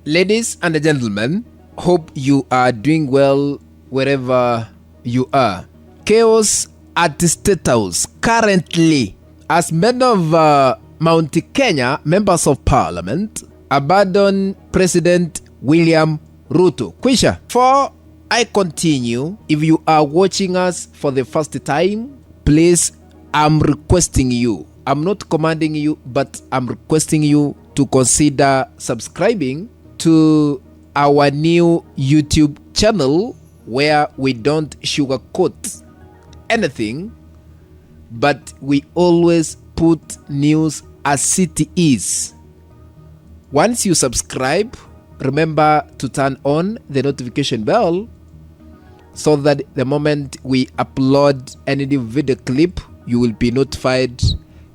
Ladies and gentlemen, hope you are doing well wherever you are. Chaos at the State House currently, as many of Mount Kenya members of parliament abandon President William Ruto. Kwisha, before I continue, if you are watching us for the first time, please, I'm requesting you. I'm not commanding you, but I'm requesting you to consider subscribing to our new YouTube channel where we don't sugarcoat anything, but we always put news as it is. Once you subscribe, remember to turn on the notification bell so that the moment we upload any new video clip, you will be notified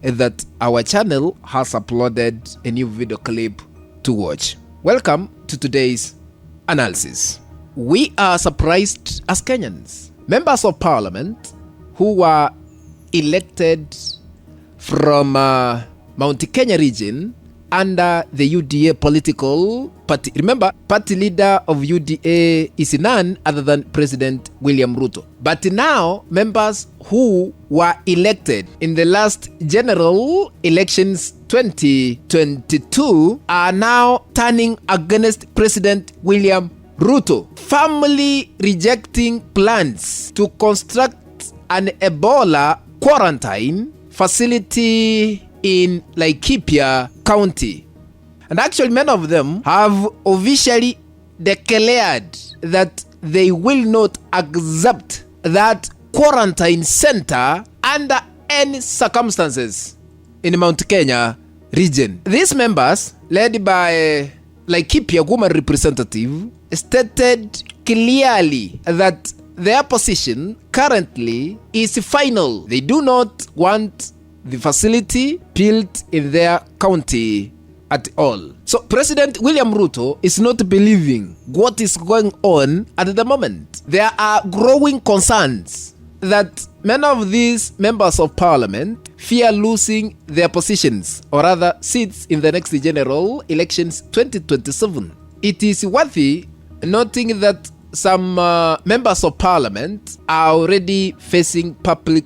that our channel has uploaded a new video clip to watch. Welcome to today's analysis. We are surprised as Kenyans. Members of parliament who were elected from Mount Kenya region under the UDA political party. Remember, party leader of UDA is none other than President William Ruto. But now, members who were elected in the last general elections 2022 are now turning against President William Ruto, firmly rejecting plans to construct an Ebola quarantine facility in Laikipia County. And actually many of them have officially declared that they will not accept that quarantine center under any circumstances in Mount Kenya region. These members, led by Laikipia woman representative, stated clearly that their position currently is final. They do not want the facility built in their county at all. So President William Ruto is not believing what is going on at the moment. There are growing concerns that many of these members of parliament fear losing their positions or rather seats in the next general elections 2027. It is worthy noting that some members of parliament are already facing public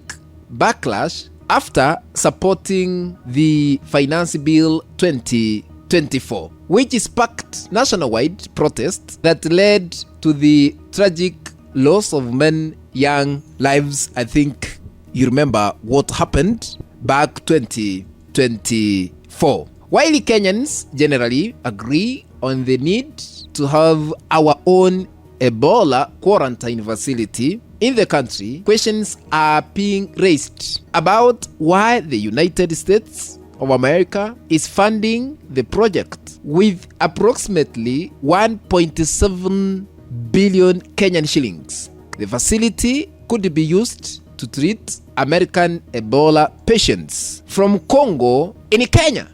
backlash after supporting the Finance Bill 2024, which sparked nationwide protests that led to the tragic loss of many young lives. I think you remember what happened back 2024. While Kenyans generally agree on the need to have our own Ebola quarantine facility in the country, questions are being raised about why the United States of America is funding the project with approximately 1.7 billion Kenyan shillings. The facility could be used to treat American Ebola patients from Congo in Kenya.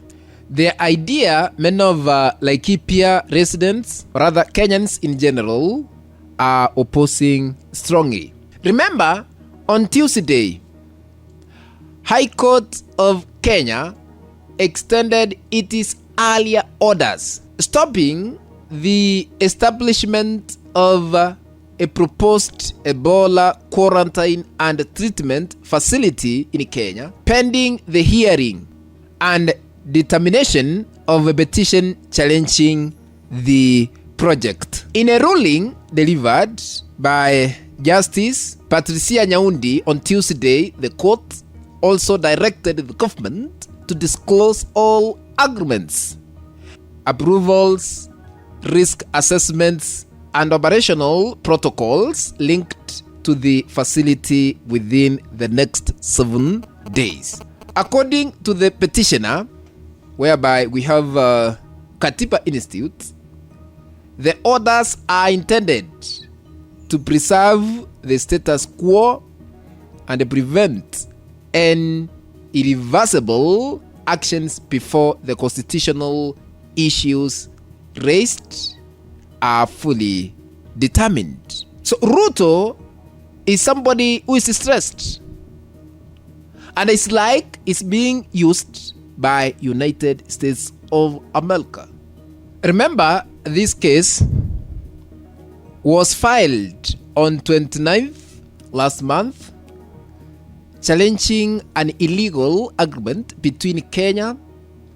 The idea many of Laikipia residents, or rather Kenyans in general, are opposing strongly. Remember, on Tuesday, High Court of Kenya extended its earlier orders, stopping the establishment of a proposed Ebola quarantine and treatment facility in Kenya, pending the hearing and determination of a petition challenging the project. In a ruling delivered by Justice Patricia Nyaundi on Tuesday, the court also directed the government to disclose all agreements, approvals, risk assessments, and operational protocols linked to the facility within the next 7 days. According to the petitioner, whereby we have Katiba Institute, the orders are intended to preserve the status quo and prevent any irreversible actions before the constitutional issues raised are fully determined. So Ruto is somebody who is stressed, and it's like it's being used by United States of America. Remember, this case was filed on 29th last month, challenging an illegal agreement between Kenya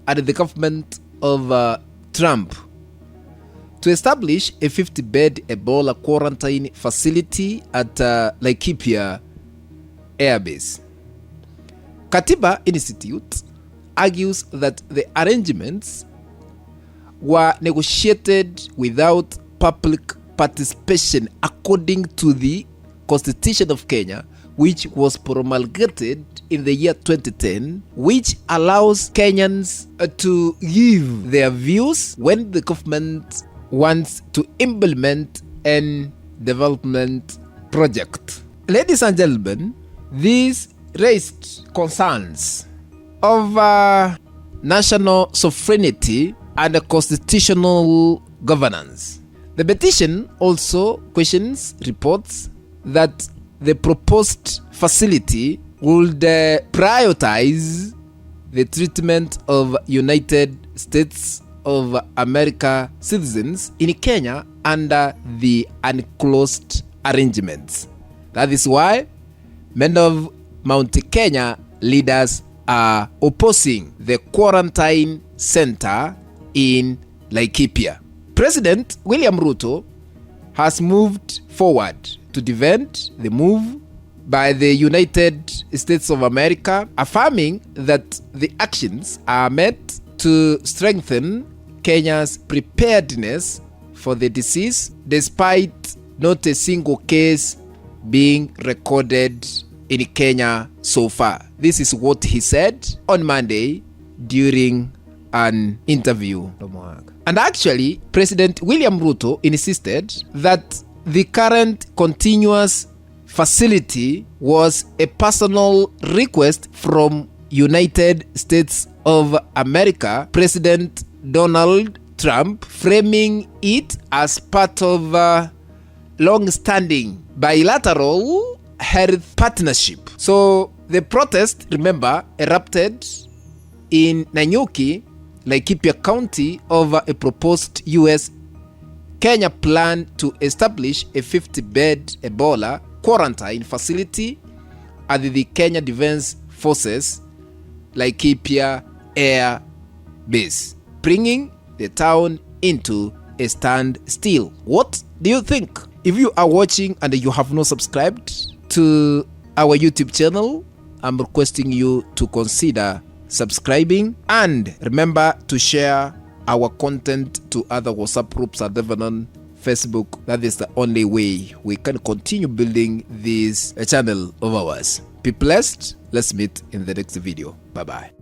and the government of Trump to establish a 50-bed Ebola quarantine facility at Laikipia Air Base. Katiba Institute argues that the arrangements were negotiated without public participation according to the Constitution of Kenya, which was promulgated in the year 2010, which allows Kenyans to give their views when the government wants to implement an development project. Ladies and gentlemen, this raised concerns of national sovereignty and constitutional governance. The petition also questions reports that the proposed facility would prioritize the treatment of United States of America citizens in Kenya under the unclosed arrangements. That is why many of Mount Kenya leaders are opposing the quarantine center in Laikipia. President William Ruto has moved forward to defend the move by the United States of America, affirming that the actions are meant to strengthen Kenya's preparedness for the disease, despite not a single case being recorded in Kenya so far. This is what he said on Monday during an interview. And actually, President William Ruto insisted that the current continuous facility was a personal request from United States of America President Donald Trump, framing it as part of a long-standing bilateral health partnership. So the protest, remember, erupted in Nanyuki, Laikipia County, over a proposed US-Kenya plan to establish a 50-bed Ebola quarantine facility at the Kenya Defense Forces Laikipia Air Base, bringing the town into a standstill. What do you think? If you are watching and you have not subscribed to our YouTube channel, I'm requesting you to consider subscribing, and remember to share our content to other WhatsApp groups and even on Facebook. That is the only way we can continue building this channel of ours. Be blessed. Let's meet in the next video. Bye bye.